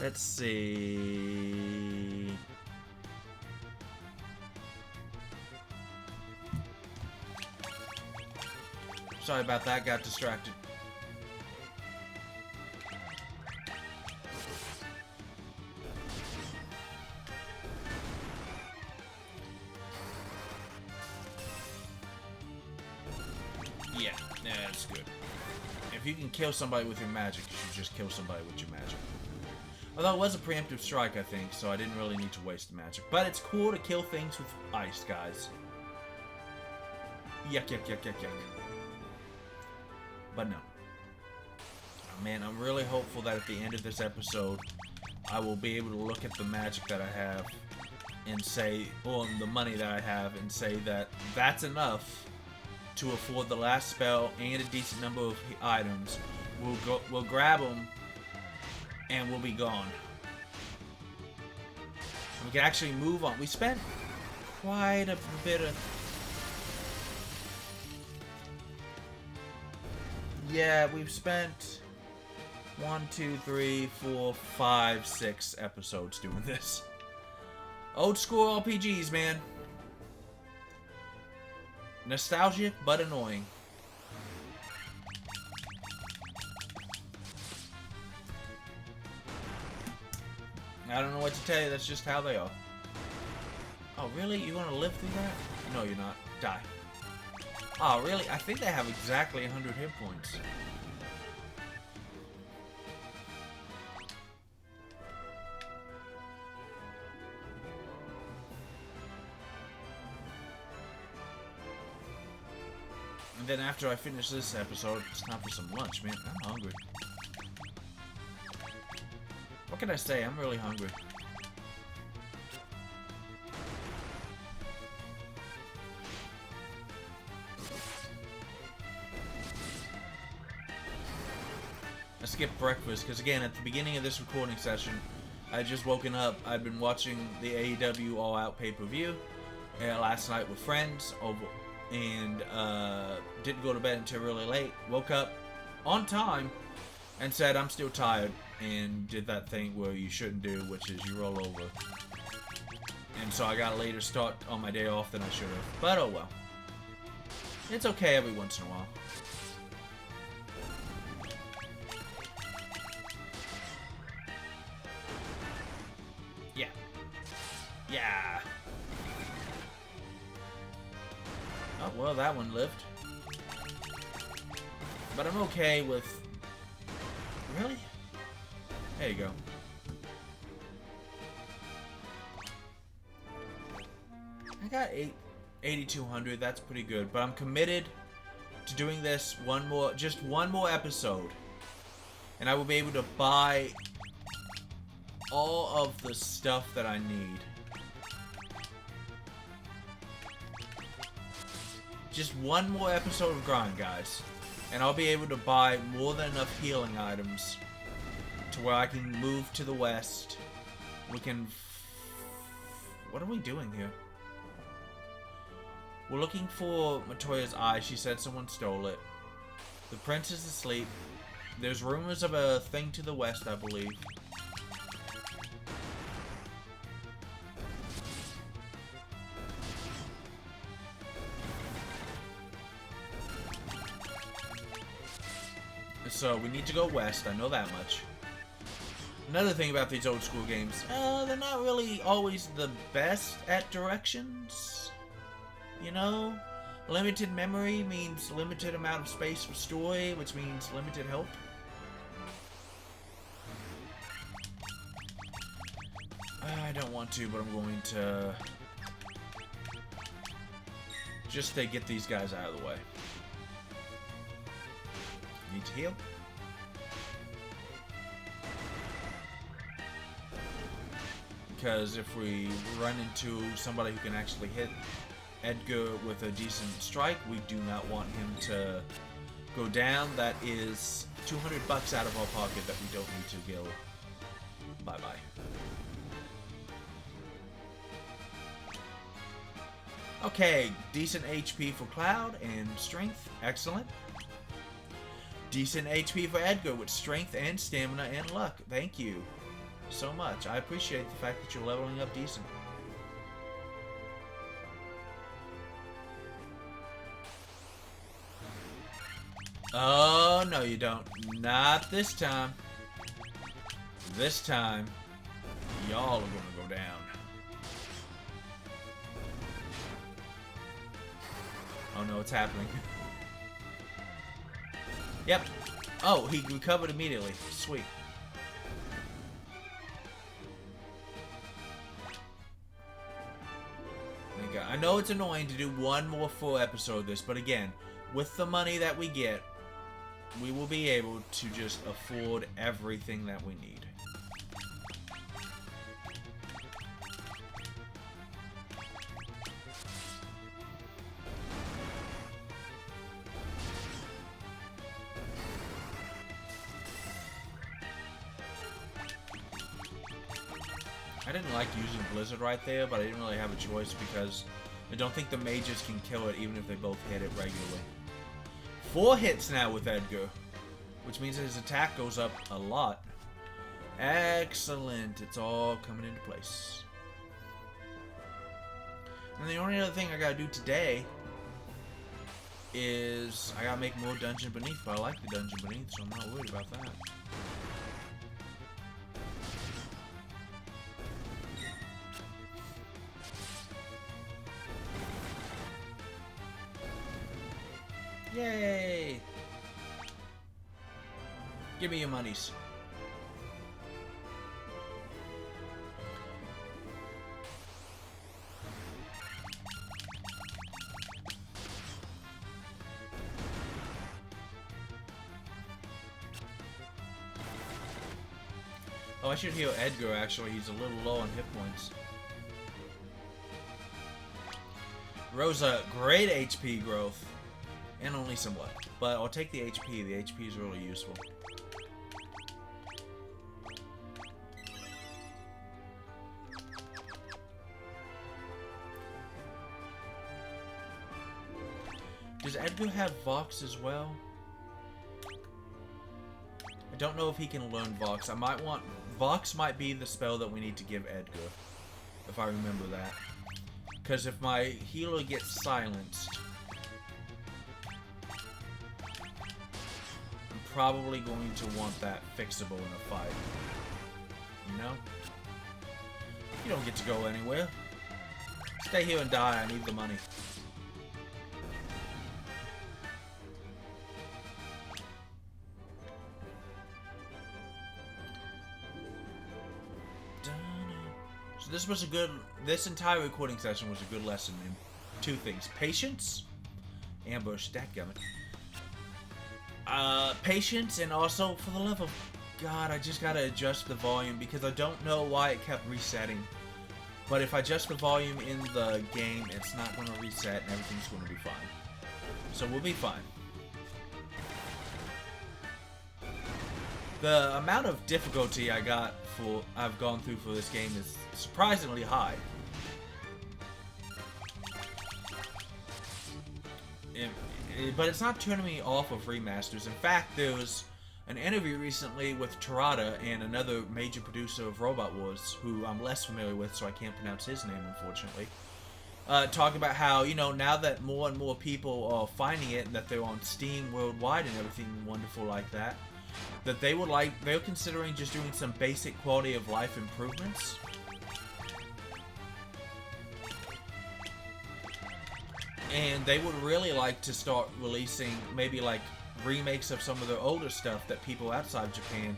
Let's see. Sorry about that, got distracted. Yeah, that's good. If you can kill somebody with your magic, you should just kill somebody with your magic. Although it was a preemptive strike, I think, so I didn't really need to waste the magic. But it's cool to kill things with ice, guys. Yuck, yuck, yuck, yuck, yuck. But no. Oh, man, I'm really hopeful that at the end of this episode, I will be able to look at the magic that I have and say, or the money that I have, and say that that's enough to afford the last spell and a decent number of items. We'll grab them, and we'll be gone. We can actually move on. We spent quite a bit of... Yeah, we've spent 1, 2, 3, 4, 5, 6 episodes doing this. Old school RPGs, man. Nostalgic, but annoying. I don't know what to tell you, that's just how they are. Oh, really? You want to live through that? No, you're not. Die. Oh, really? I think they have exactly 100 hit points. And then after I finish this episode, it's time for some lunch, man. I'm hungry. What can I say? I'm really hungry. I skipped breakfast because, again, at the beginning of this recording session, I had just woken up. I'd been watching the AEW All Out pay-per-view last night with friends and didn't go to bed until really late. Woke up on time and said I'm still tired, and did that thing where you shouldn't do, which is you roll over. And so I got a later start on my day off than I should have. But oh well. It's okay every once in a while. Yeah. Yeah. Oh, well, that one lived. But I'm okay with... Really? There you go. I got 8,200. That's pretty good. But I'm committed to doing this just one more episode. And I will be able to buy all of the stuff that I need. Just one more episode of grind, guys. And I'll be able to buy more than enough healing items to where I can move to the west. We can... What are we doing here? We're looking for Matoya's eye. She said someone stole it. The prince is asleep. There's rumors of a thing to the west, I believe. So we need to go west, I know that much. Another thing about these old school games, they're not really always the best at directions. You know? Limited memory means limited amount of space for story, which means limited help. I don't want to, but I'm going to... just to get these guys out of the way. Need to heal. Because if we run into somebody who can actually hit Edgar with a decent strike, we do not want him to go down. That is 200 bucks out of our pocket that we don't need to go. Bye-bye. Okay, decent HP for Cloud and strength. Excellent. Decent HP for Edgar with strength and stamina and luck. Thank you. so much. I appreciate the fact that you're leveling up decent. Oh, no you don't. Not this time. This time, y'all are gonna go down. Oh no, it's happening. Yep. Oh, he recovered immediately. Sweet. Thank God. I know it's annoying to do one more full episode of this, but again, with the money that we get, we will be able to just afford everything that we need. I didn't like using Blizzard right there, but I didn't really have a choice because I don't think the mages can kill it even if they both hit it regularly. 4 hits now with Edgar, which means his attack goes up a lot. Excellent. It's all coming into place. And the only other thing I gotta do today is I gotta make more Dungeon Beneath, but I like the Dungeon Beneath, so I'm not worried about that. Yay! Give me your monies. Oh, I should heal Edgar actually. He's a little low on hit points. Rosa, great HP growth. And only somewhat. But I'll take the HP. The HP is really useful. Does Edgar have Vox as well? I don't know if he can learn Vox. I might want... Vox might be the spell that we need to give Edgar. If I remember that. Because if my healer gets silenced... probably going to want that fixable in a fight. You know? You don't get to go anywhere. Stay here and die. I need the money. So this was a good... This entire recording session was a good lesson in 2 things. Patience. Ambush. Dadgummit. Patience, and also for the love of God, I just gotta adjust the volume because I don't know why it kept resetting. But if I adjust the volume in the game, it's not gonna reset and everything's gonna be fine. So we'll be fine. The amount of difficulty I've gone through for this game is surprisingly high. But it's not turning me off of remasters. In fact, there was an interview recently with Terada and another major producer of Robot Wars, who I'm less familiar with, so I can't pronounce his name, unfortunately. Talking about how, you know, now that more and more people are finding it, and that they're on Steam worldwide and everything wonderful like that, that they're considering just doing some basic quality of life improvements. And they would really like to start releasing maybe like remakes of some of their older stuff that people outside Japan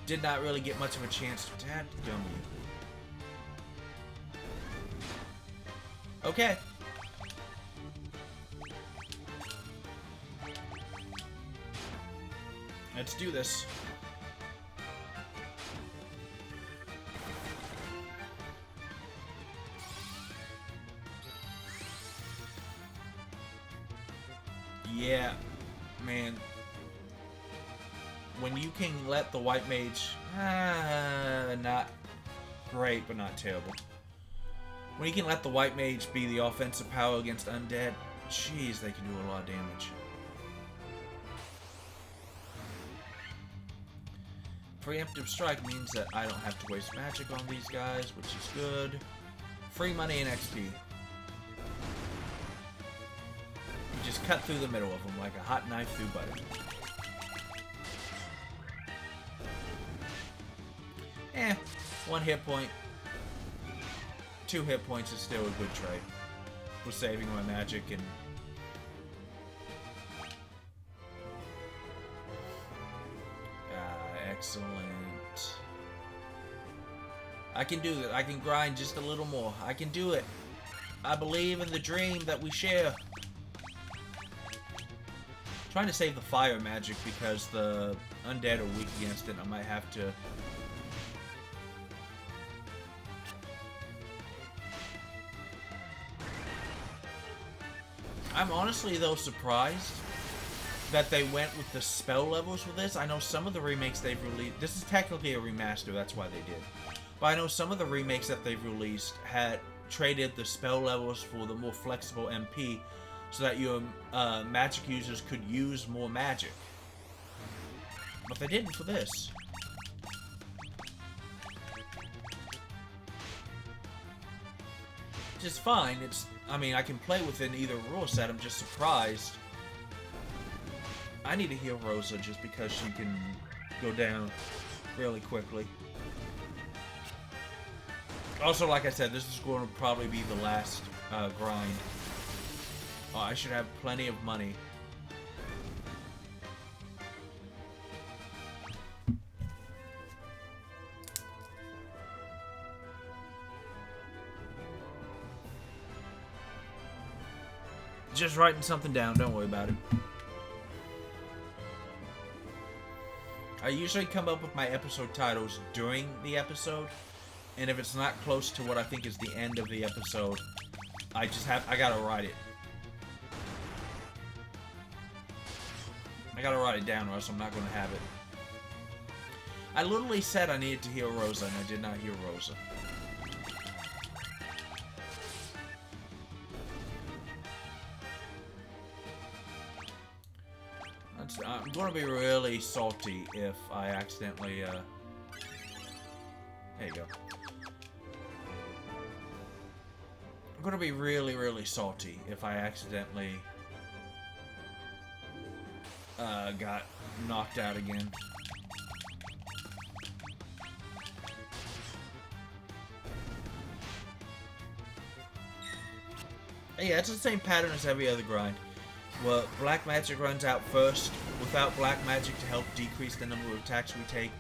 did not really get much of a chance to. Dadgum you. Okay. Let's do this. Yeah, man. When you can let the white mage... not great, but not terrible. When you can let the white mage be the offensive power against undead, jeez, they can do a lot of damage. Preemptive strike means that I don't have to waste magic on these guys, which is good. Free money and XP. You just cut through the middle of them like a hot knife through butter. Eh, 1 hit point. 2 hit points is still a good trade. For saving my magic and... excellent. I can do it. I can grind just a little more. I can do it. I believe in the dream that we share. Trying to save the fire magic because the undead are weak against it. I might have to... I'm honestly, though, surprised that they went with the spell levels with this. I know some of the remakes they've released... This is technically a remaster, that's why they did. But I know some of the remakes that they've released had traded the spell levels for the more flexible MP so that your magic users could use more magic. But they didn't for this. Which is fine. It's... I mean, I can play within either rule set. I'm just surprised. I need to heal Rosa just because she can go down really quickly. Also, like I said, this is going to probably be the last grind. Oh, I should have plenty of money. Just writing something down, don't worry about it. I usually come up with my episode titles during the episode, and if it's not close to what I think is the end of the episode, I gotta write it. I gotta write it down or else I'm not gonna have it. I literally said I needed to heal Rosa, and I did not heal Rosa. I'm gonna be really salty if I accidentally, there you go. I'm gonna be really, really salty if I accidentally, got knocked out again. Yeah, it's the same pattern as every other grind. Well, black magic runs out first. Without black magic to help decrease the number of attacks we take,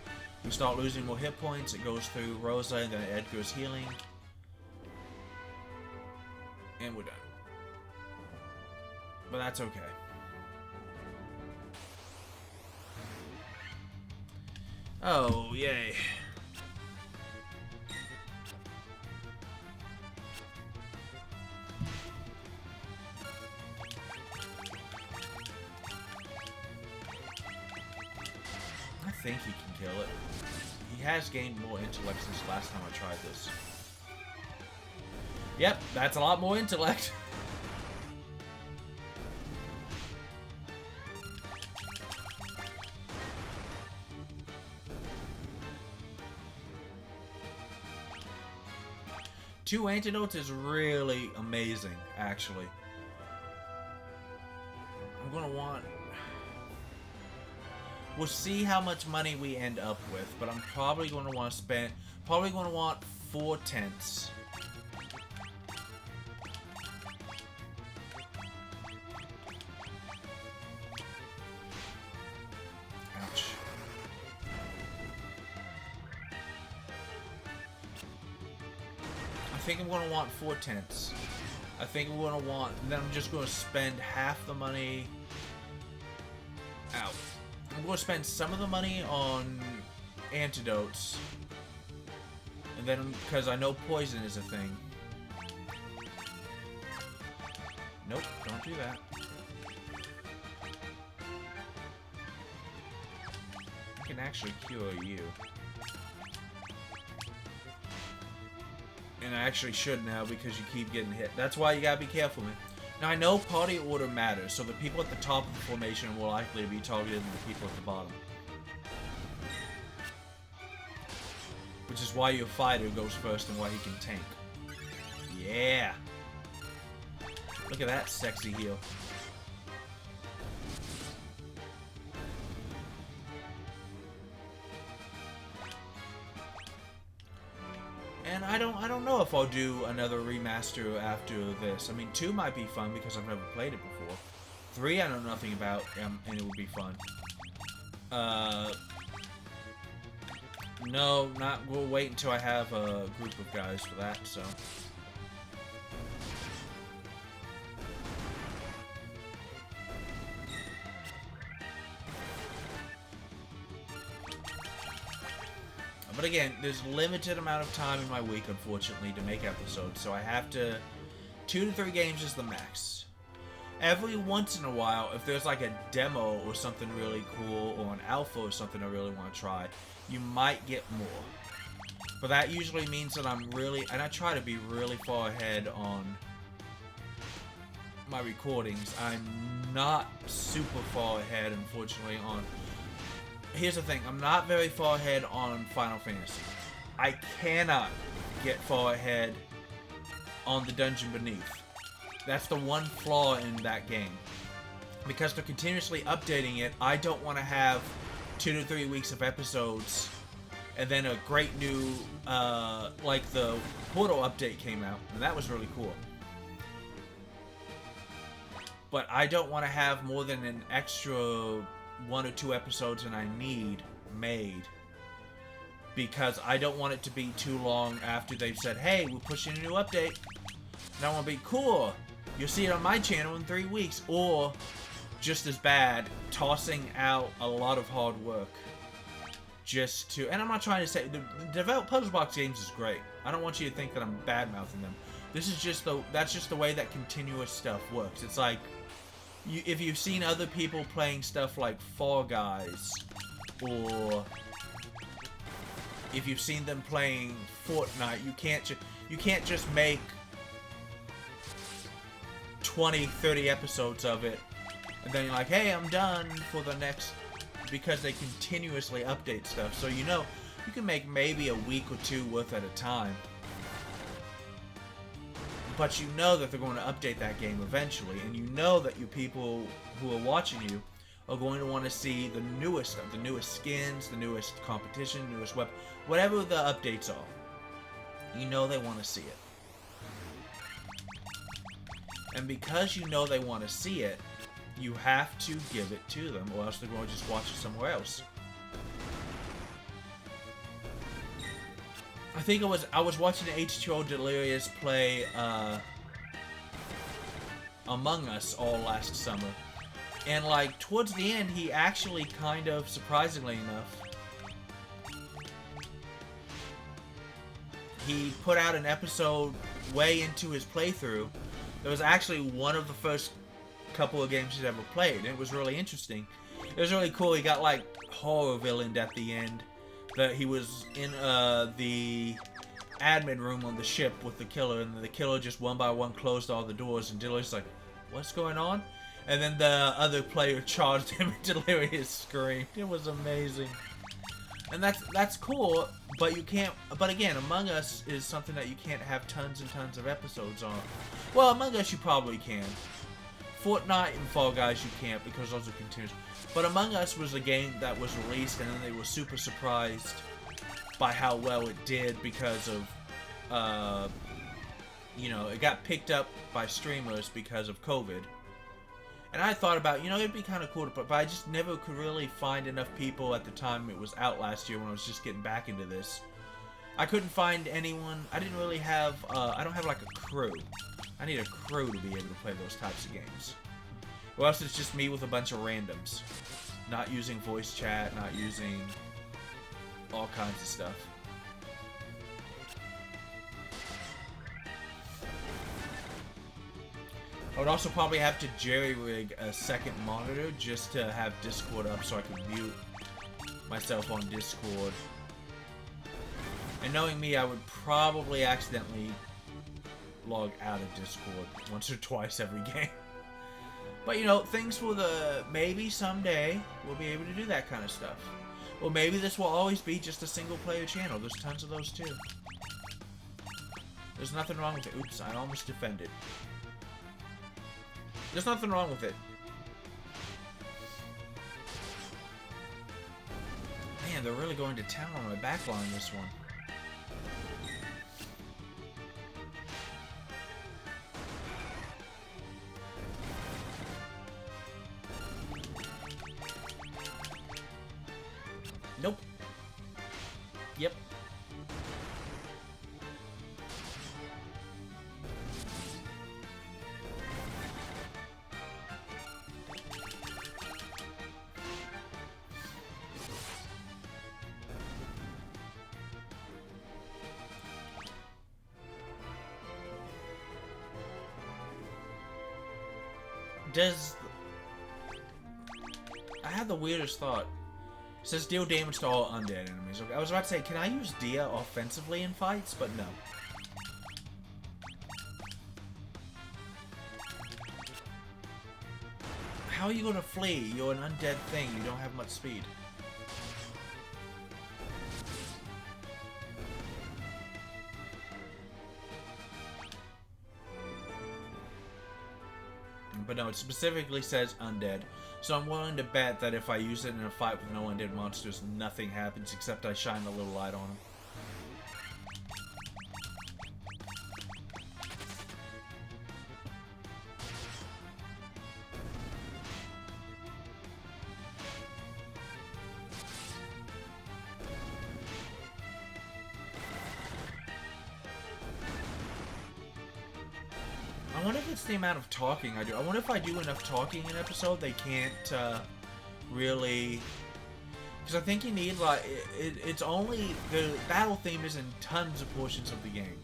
we start losing more hit points. It goes through Rosa and then Edgar's healing. And we're done. But that's okay. Oh, yay. I think he can kill it. He has gained more intellect since last time I tried this. Yep, that's a lot more intellect. Two antidotes is really amazing, actually. I'm gonna want... We'll see how much money we end up with, but I'm probably going to want to spend... Probably going to want 4 tenths. Ouch. I think I'm going to want 4 tenths. I think I'm going to want... Then I'm just going to spend half the money... Out. I'm going to spend some of the money on antidotes. And then, because I know poison is a thing. Nope, don't do that. I can actually cure you. And I actually should now because you keep getting hit. That's why you gotta be careful, man. Now, I know party order matters, so the people at the top of the formation are more likely to be targeted than the people at the bottom. which is why your fighter goes first and why he can tank. Yeah! Look at that sexy heal. And I don't know if I'll do another remaster after this. I mean, 2 might be fun because I've never played it before. 3 I know nothing about, and it would be fun. No, we'll wait until I have a group of guys for that, so. But again, there's limited amount of time in my week, unfortunately, to make episodes, so I have to... 2 to 3 games is the max. Every once in a while, if there's like a demo or something really cool, or an alpha or something I really want to try, you might get more. But that usually means that I'm really... And I try to be really far ahead on my recordings. I'm not super far ahead, unfortunately, on... Here's the thing, I'm not very far ahead on Final Fantasy. I cannot get far ahead on the Dungeon Beneath. That's the one flaw in that game. Because they're continuously updating it, I don't want to have 2 to 3 weeks of episodes and then a great new, like the Portal update came out, and that was really cool. But I don't want to have more than an extra 1 or 2 episodes than I need made, because I don't want it to be too long after they've said, hey, we're pushing a new update, and I want to be cool, you'll see it on my channel in 3 weeks, or just as bad, tossing out a lot of hard work just to... And I'm not trying to say the develop Puzzle Box games is great. I don't want you to think that I'm bad-mouthing them. This is just that's just the way that continuous stuff works. It's like, if you've seen other people playing stuff like Fall Guys, or if you've seen them playing Fortnite, you can't just make 20, 30 episodes of it, and then you're like, hey, I'm done for the next, because they continuously update stuff. So you know, you can make maybe a week or 2 worth at a time. But you know that they're going to update that game eventually, and you know that you people who are watching you are going to want to see the newest stuff, the newest skins, the newest competition, newest weapon, whatever the updates are. You know they want to see it. And because you know they want to see it, you have to give it to them, or else they're going to just watch it somewhere else. I think I was watching H2O Delirious play Among Us all last summer, and like towards the end, he actually kind of, surprisingly enough, he put out an episode way into his playthrough that was actually one of the first couple of games he's ever played, and it was really interesting. It was really cool. He got like horror villained at the end. That he was in the admin room on the ship with the killer, and the killer just one by one closed all the doors, and Delirious like, what's going on? And then the other player charged him, and Delirious screamed. It was amazing. And that's cool, but you can't... But again, Among Us is something that you can't have tons and tons of episodes on. Well, Among Us you probably can. Fortnite and Fall Guys you can't, because those are continuous. But Among Us was a game that was released, and then they were super surprised by how well it did because of, you know, it got picked up by streamers because of COVID. And I thought about, you know, it'd be kind of cool to play, but I just never could really find enough people at the time it was out last year when I was just getting back into this. I couldn't find anyone. I didn't really have, I don't have like a crew. I need a crew to be able to play those types of games. Or else it's just me with a bunch of randoms. Not using voice chat, not using all kinds of stuff. I would also probably have to jerry-rig a second monitor just to have Discord up so I can mute myself on Discord. And knowing me, I would probably accidentally log out of Discord once or twice every game. But you know, things for the... Maybe someday we'll be able to do that kind of stuff. Or maybe this will always be just a single player channel. There's tons of those too. There's nothing wrong with it. Oops, I almost defended. There's nothing wrong with it. Man, they're really going to town on my backline this one. Nope. Yep. I had the weirdest thought. It says deal damage to all undead enemies. Okay, I was about to say, can I use Dia offensively in fights? But no. How are you gonna flee? You're an undead thing. You don't have much speed. But no, it specifically says undead. So I'm willing to bet that if I use it in a fight with no undead monsters, nothing happens except I shine a little light on them. I wonder if it's the amount of talking I do. I wonder if I do enough talking in an episode, they can't really... Because I think you need, like, it's only... The battle theme is in tons of portions of the game.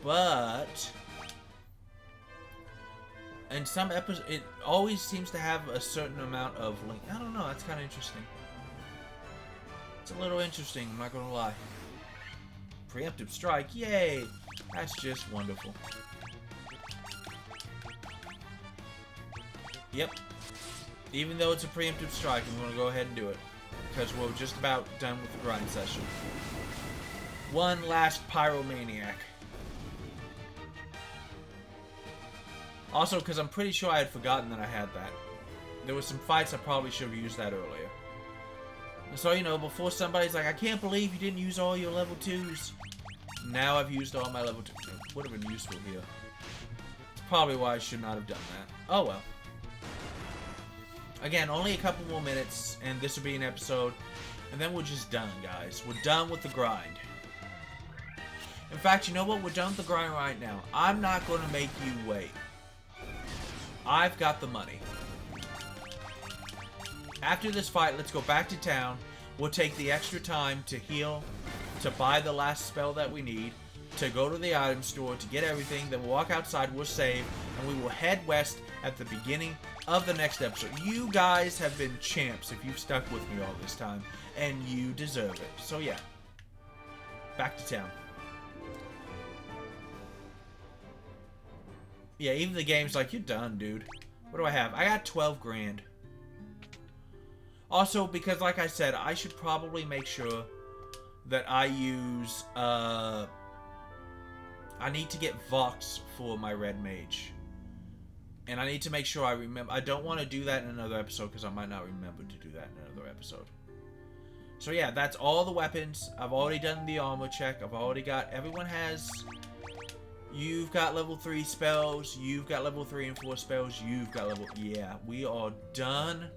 But... in some episodes, it always seems to have a certain amount of link. I don't know, that's kind of interesting. It's a little interesting, I'm not gonna lie. Preemptive strike, yay! That's just wonderful. Yep. Even though it's a preemptive strike, I'm going to go ahead and do it. Because we're just about done with the grind session. One last pyromaniac. Also, because I'm pretty sure I had forgotten that I had that. There were some fights I probably should have used that earlier. So, you know, before somebody's like, I can't believe you didn't use all your level 2s. Now I've used all my level 2s. It would have been useful here. It's probably why I should not have done that. Oh well. Again, only a couple more minutes, and this will be an episode, and then we're just done, guys. We're done with the grind. In fact, you know what? We're done with the grind right now. I'm not going to make you wait. I've got the money. After this fight, let's go back to town. We'll take the extra time to heal, to buy the last spell that we need, to go to the item store, to get everything, then we'll walk outside, we'll save, and we will head west at the beginning of the next episode. You guys have been champs if you've stuck with me all this time, and you deserve it. So yeah, back to town. Yeah, even the game's like, you're done, dude. What do I have? I got 12 grand. Also, because like I said, I should probably make sure that I use, I need to get Vox for my Red Mage. And I need to make sure I remember. I don't want to do that in another episode because I might not remember to do that in another episode. So yeah, that's all the weapons. I've already done the armor check. I've already got... Everyone has... You've got level 3 spells. You've got level 3 and 4 spells. You've got level... Yeah, we are done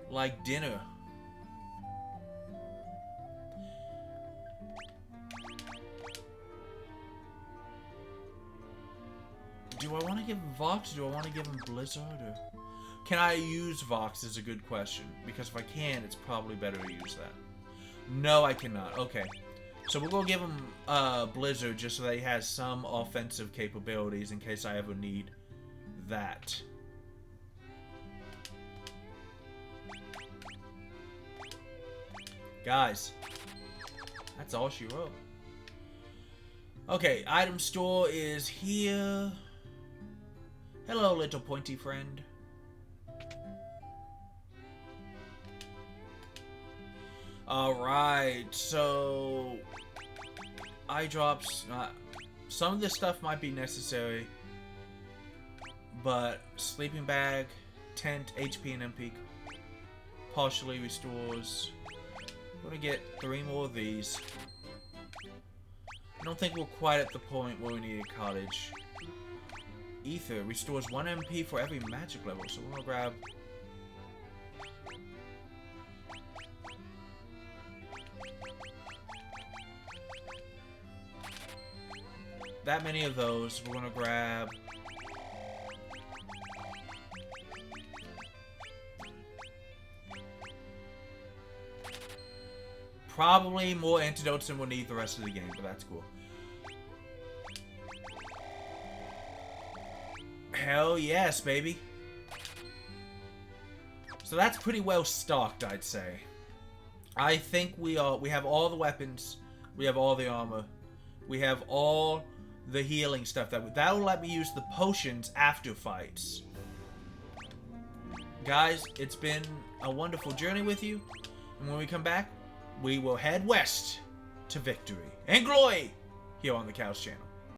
like dinner. Do I want to give him Vox, or do I want to give him Blizzard, or... Can I use Vox is a good question, because if I can, it's probably better to use that. No, I cannot. Okay. So we'll go give him Blizzard, just so that he has some offensive capabilities in case I ever need that. Guys, that's all she wrote. Okay, item store is here. Hello, little pointy friend. Alright, so eye drops. Some of this stuff might be necessary, but sleeping bag, tent, HP and MP partially restores. We're gonna get 3 more of these. I don't think we're quite at the point where we need a cottage. Ether restores 1 MP for every magic level, so we're gonna grab that many of those. We're gonna grab probably more antidotes than we'll need the rest of the game, but that's cool. Hell yes, baby. So that's pretty well stocked, I'd say. I think we have all the weapons, we have all the armor, we have all the healing stuff that'll let me use the potions after fights. Guys, it's been a wonderful journey with you, and when we come back, we will head west to victory and glory here on the Cows channel.